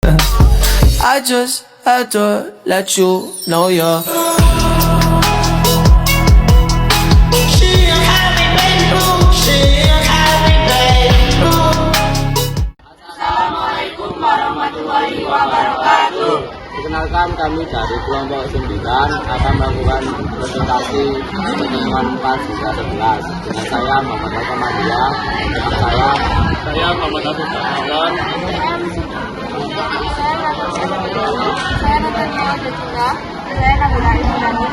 I just had to let you know you're Perkenalkan, kami dari kelompok 9 akan melakukan presentasi pertemuan 4 hingga 11 dengan saya Muhammad Alfamadia, dengan saya Muhammad Abu Bakar. Saya Natalia Jessica, saya Nabila Ibrahim,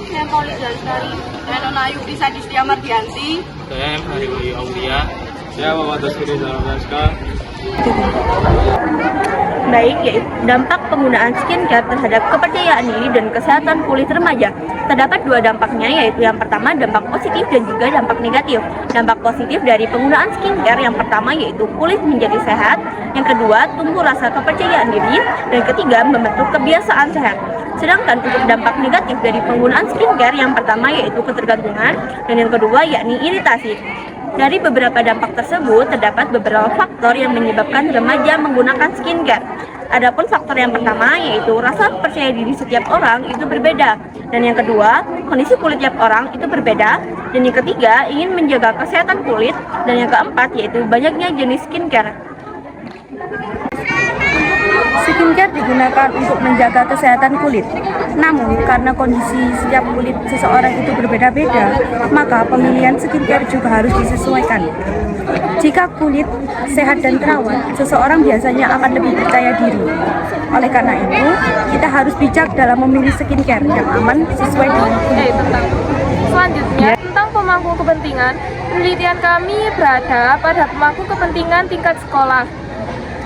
saya Pauli Jalsari, saya Nona Ayu Bisa Distia Mardianti, Saya M. Hariwi Aulia. Saya Muhammad Tasiri Zalamaska. Baik, yaitu dampak penggunaan skincare terhadap kepercayaan diri dan kesehatan kulit remaja. Terdapat dua dampaknya, yaitu yang pertama dampak positif dan juga dampak negatif. Dampak positif dari penggunaan skincare yang pertama yaitu kulit menjadi sehat, yang kedua tumbuh rasa kepercayaan diri, dan ketiga membentuk kebiasaan sehat. Sedangkan untuk dampak negatif dari penggunaan skincare yang pertama yaitu ketergantungan, dan yang kedua yakni iritasi. Dari beberapa dampak tersebut, terdapat beberapa faktor yang menyebabkan remaja menggunakan skincare. Adapun faktor yang pertama yaitu rasa percaya diri setiap orang itu berbeda. Dan yang kedua, kondisi kulit tiap orang itu berbeda. Dan yang ketiga, ingin menjaga kesehatan kulit. Dan yang keempat yaitu banyaknya jenis skincare. Skincare digunakan untuk menjaga kesehatan kulit. Namun, karena kondisi setiap kulit seseorang itu berbeda-beda, maka pemilihan skincare juga harus disesuaikan. Jika kulit sehat dan terawat, seseorang biasanya akan lebih percaya diri. Oleh karena itu, kita harus bijak dalam memilih skincare yang aman sesuai dengan kulit. Selanjutnya, tentang pemangku kepentingan, penelitian kami berada pada pemangku kepentingan tingkat sekolah.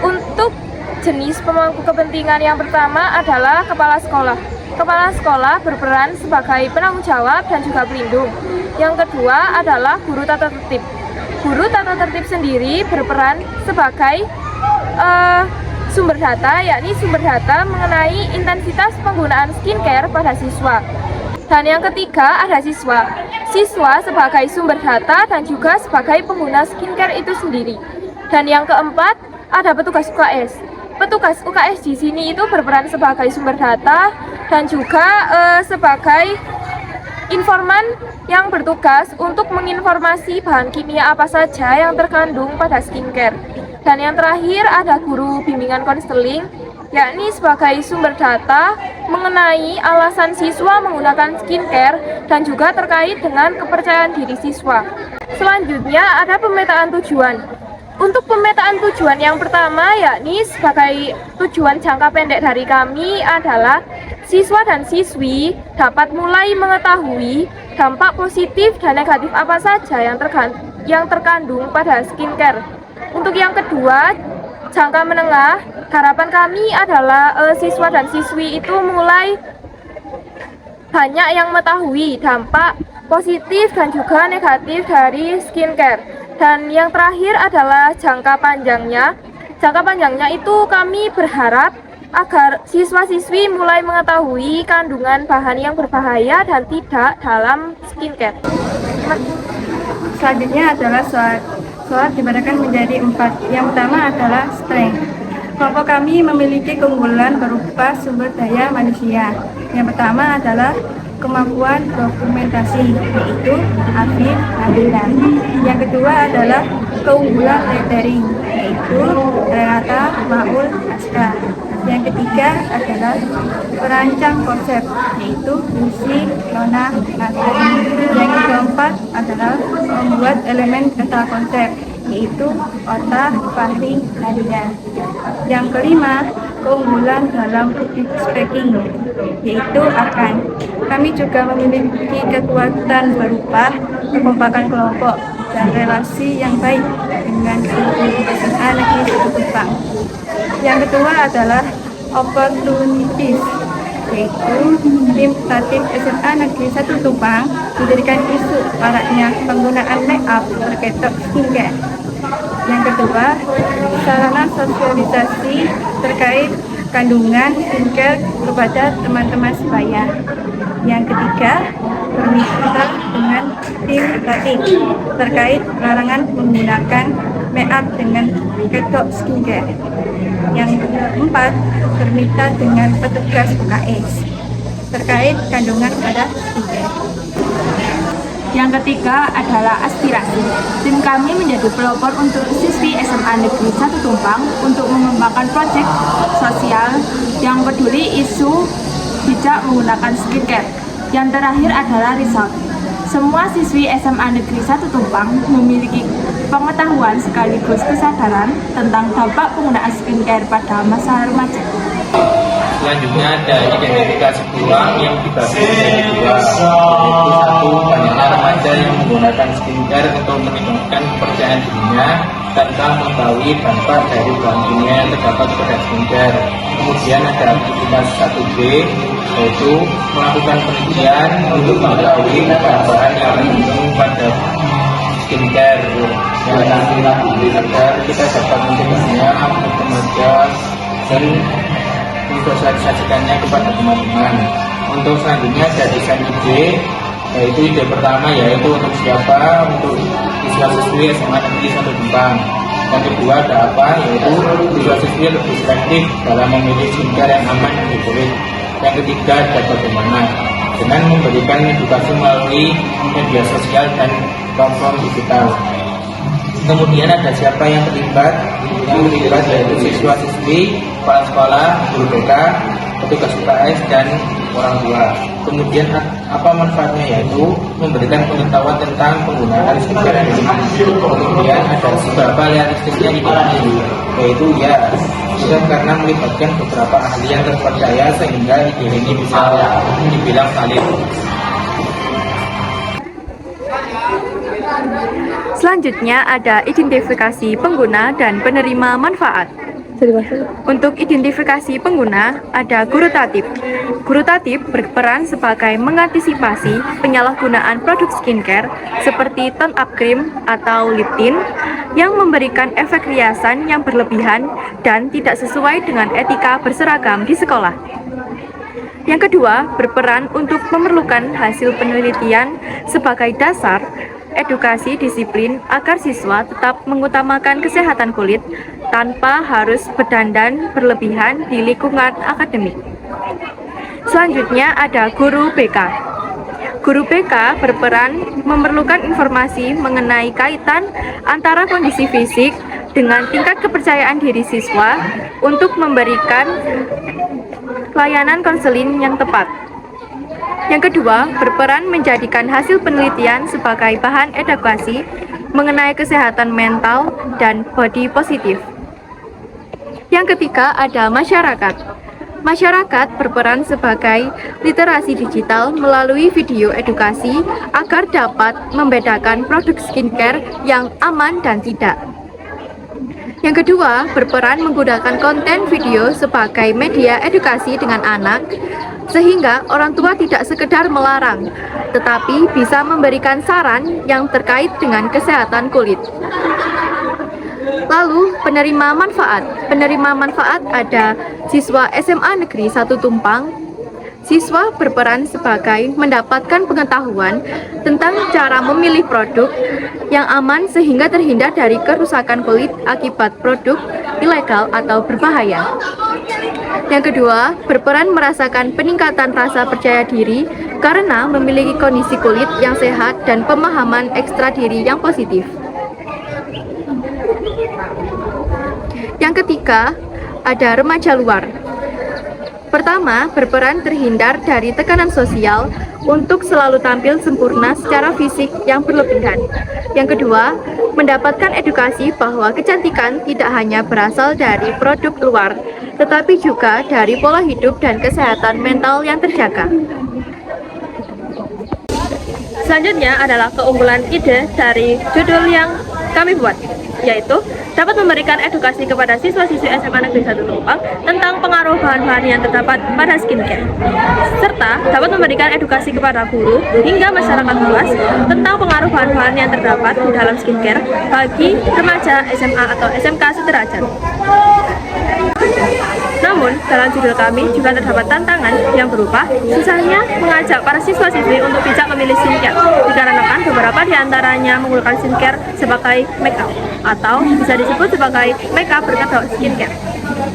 Untuk jenis pemangku kepentingan yang pertama adalah kepala sekolah. Kepala sekolah berperan sebagai penanggung jawab dan juga pelindung. Yang kedua adalah guru tata tertib. Guru tata tertib sendiri berperan sebagai sumber data, yakni sumber data mengenai intensitas penggunaan skincare pada siswa. Dan yang ketiga ada siswa. Siswa sebagai sumber data dan juga sebagai pengguna skincare itu sendiri. Dan yang keempat ada petugas UKS. Petugas UKS di sini itu berperan sebagai sumber data dan juga sebagai informan yang bertugas untuk menginformasi bahan kimia apa saja yang terkandung pada skincare. Dan yang terakhir ada guru bimbingan konseling, yakni sebagai sumber data mengenai alasan siswa menggunakan skincare dan juga terkait dengan kepercayaan diri siswa. Selanjutnya ada pemetaan tujuan. Untuk pemetaan tujuan yang pertama yakni sebagai tujuan jangka pendek dari kami adalah siswa dan siswi dapat mulai mengetahui dampak positif dan negatif apa saja yang terkandung pada skincare. Untuk yang kedua, jangka menengah, harapan kami adalah siswa dan siswi itu mulai banyak yang mengetahui dampak positif dan juga negatif dari skincare. Dan yang terakhir adalah jangka panjangnya. Jangka panjangnya itu kami berharap agar siswa-siswi mulai mengetahui kandungan bahan yang berbahaya dan tidak dalam skincare. Selanjutnya adalah SWOT dibedakan menjadi 4. Yang pertama adalah strength. Kelompok kami memiliki keunggulan berupa sumber daya manusia. Yang pertama adalah kemampuan dokumentasi, yaitu Afif Nabila. Yang kedua adalah keunggulan lettering, yaitu Renata Maul Aska. Yang ketiga adalah perancang konsep, yaitu Lucy Nona Natali. Yang keempat adalah membuat elemen kata konsep, yaitu Ota Fahri Nadia. Yang kelima, keunggulan dalam public speaking, yaitu Arkan. Kami juga memiliki kekuatan berupa kekompakan kelompok dan relasi yang baik dengan guru SMA Negeri 1 Kupang. Yang kedua adalah opportunities, yaitu tim tatip SMA Negeri 1 Kupang menjadikan isu maraknya penggunaan make up berketok skincare. Yang kedua, sarana sosialisasi terkait kandungan skincare kepada teman-teman sebaya. Yang ketiga, bermitra dengan tim tatip terkait larangan menggunakan make up dengan kedok skincare. Yang keempat, bermitra dengan petugas UKS terkait kandungan pada skincare. Yang ketiga adalah aspirasi. Tim kami menjadi pelopor untuk siswi SMA Negeri 1 Tumpang untuk mengembangkan proyek sosial yang peduli isu bijak menggunakan skincare. Yang terakhir adalah result. Semua siswi SMA Negeri 1 Tumpang memiliki pengetahuan sekaligus kesadaran tentang dampak penggunaan skincare pada masa remaja. Selanjutnya ada identifikasi peluang yang dibagi menjadi dua, yaitu satu, banyaknya remaja yang menggunakan skincare untuk meningkatkan kepercayaan dirinya tanpa mengetahui dampak dari bahan kimia yang terdapat pada skincare. Kemudian ada aktivitas 1B, yaitu melakukan penelitian untuk mengetahui bahan-bahan yang mengandung pada skincare agar kita dapat mencegahnya remaja dan mensosialisasikannya kepada teman-teman. Untuk selanjutnya ada desain ide, yaitu ide pertama yaitu untuk siapa, untuk siswa-siswi SMA Negeri 1 Tumpang. Yang kedua ada apa, yaitu siswa-siswi lebih selektif dalam memilih skincare yang aman dan kulit. Yang ketiga ada bagaimana, dengan memberikan edukasi melalui media sosial dan platform digital. Kemudian ada siapa yang terlibat yaitu siswa-siswi, kepala sekolah, guru BK, petugas UKS, dan orang tua. Kemudian apa manfaatnya, yaitu memberikan pengetahuan tentang penggunaan skincare ini. Kemudian ada seberapa realistisnya ide ini, yaitu sudah karena melibatkan beberapa ahli yang terpercaya sehingga ide ini bisa dibilang valid. Selanjutnya ada identifikasi pengguna dan penerima manfaat. Untuk identifikasi pengguna, ada guru tatib. Guru tatib berperan sebagai mengantisipasi penyalahgunaan produk skincare seperti tone up cream atau lip tint yang memberikan efek riasan yang berlebihan dan tidak sesuai dengan etika berseragam di sekolah. Yang kedua, berperan untuk memerlukan hasil penelitian sebagai dasar edukasi disiplin agar siswa tetap mengutamakan kesehatan kulit tanpa harus berdandan berlebihan di lingkungan akademik. Selanjutnya ada guru BK. Guru BK berperan memerlukan informasi mengenai kaitan antara kondisi fisik dengan tingkat kepercayaan diri siswa untuk memberikan layanan konseling yang tepat. Yang kedua, berperan menjadikan hasil penelitian sebagai bahan edukasi mengenai kesehatan mental dan body positif. Yang ketiga, ada masyarakat. Masyarakat berperan sebagai literasi digital melalui video edukasi agar dapat membedakan produk skincare yang aman dan tidak. Yang kedua, berperan menggunakan konten video sebagai media edukasi dengan anak, sehingga orang tua tidak sekedar melarang, tetapi bisa memberikan saran yang terkait dengan kesehatan kulit. Lalu, penerima manfaat. Penerima manfaat ada siswa SMA Negeri 1 Tumpang. Siswa berperan sebagai mendapatkan pengetahuan tentang cara memilih produk yang aman sehingga terhindar dari kerusakan kulit akibat produk ilegal atau berbahaya. Yang kedua, berperan merasakan peningkatan rasa percaya diri karena memiliki kondisi kulit yang sehat dan pemahaman ekstra diri yang positif. Yang ketiga, ada remaja luar. Pertama, berperan terhindar dari tekanan sosial untuk selalu tampil sempurna secara fisik yang berlebihan. Yang kedua, mendapatkan edukasi bahwa kecantikan tidak hanya berasal dari produk luar, tetapi juga dari pola hidup dan kesehatan mental yang terjaga. Selanjutnya adalah keunggulan ide dari judul yang kami buat, yaitu dapat memberikan edukasi kepada siswa-siswi SMA Negeri 1 Tumpang tentang pengaruh bahan-bahan yang terdapat pada skincare, serta dapat memberikan edukasi kepada guru hingga masyarakat luas tentang pengaruh bahan-bahan yang terdapat di dalam skincare bagi remaja SMA atau SMK sederajat. Namun, dalam judul kami juga terdapat tantangan yang berupa susahnya mengajak para siswa-siswi untuk bijak memilih skincare, dikarenakan beberapa di antaranya menggunakan skincare sebagai make up atau bisa disebut sebagai make up berkedok skincare.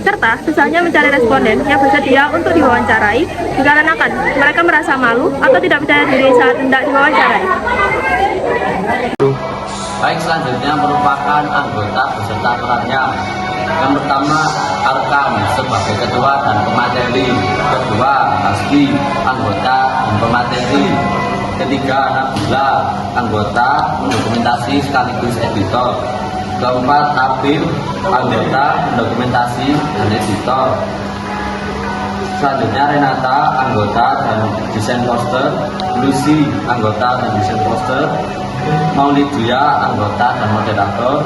Serta susahnya mencari responden yang bersedia untuk diwawancarai dikarenakan mereka merasa malu atau tidak percaya diri saat hendak diwawancarai. Baik, selanjutnya merupakan anggota beserta perannya. Yang pertama, Arkam sebagai ketua dan pemateri. Kedua, Hasbi, anggota dan pemateri. Ketiga, Nabila, anggota mendokumentasi sekaligus editor. Keempat, Nabil, anggota mendokumentasi dan editor. Selanjutnya Renata, anggota dan desain poster. Lucy, anggota dan desain poster. Maulidia, anggota dan moderator.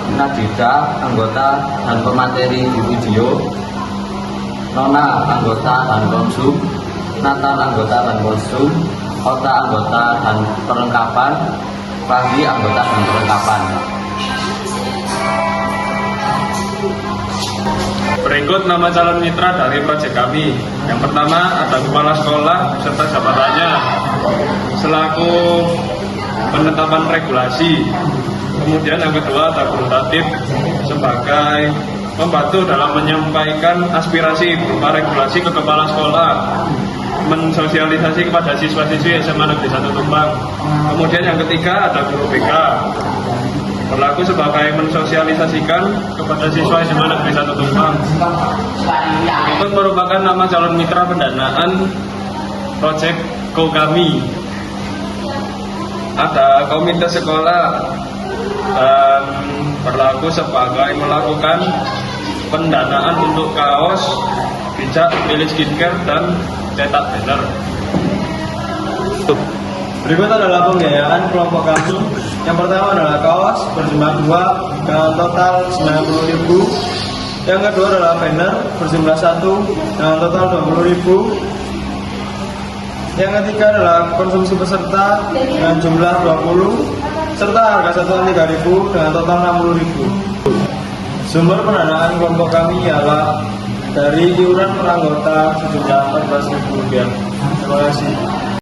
Nadida, anggota dan pemateri di video. Nona, anggota dan konsum. Nathan, anggota dan konsum. Ota, anggota dan perlengkapan. Fahri, anggota dan perlengkapan. Berikut nama calon mitra dari proyek kami. Yang pertama ada kepala sekolah serta jabatannya selaku penetapan regulasi. Kemudian yang kedua ada guru tatib sebagai membantu dalam menyampaikan aspirasi berupa regulasi ke kepala sekolah, mensosialisasi kepada siswa-siswi SMA Negeri 1 Tumbang. Kemudian yang ketiga ada guru BK berlaku sebagai mensosialisasikan kepada siswa SMA Negeri 1 Tumbang. Itu merupakan nama calon mitra pendanaan proyek kami. Ada komite sekolah dan berlaku sebagai melakukan pendanaan untuk kaos, bijak pilih skincare dan cetak banner. Berikut adalah pembiayaan kelompok kami. Yang pertama adalah kaos berjumlah 2 dengan total 90.000. Yang kedua adalah banner berjumlah 1 dengan total 20.000. Yang ketiga adalah konsumsi peserta dengan jumlah 20 serta harga satuan 3.000 dengan total 60.000. Sumber pendanaan kelompok kami ialah dari iuran per anggota sejumlah 14.000 rupiah. Terima kasih.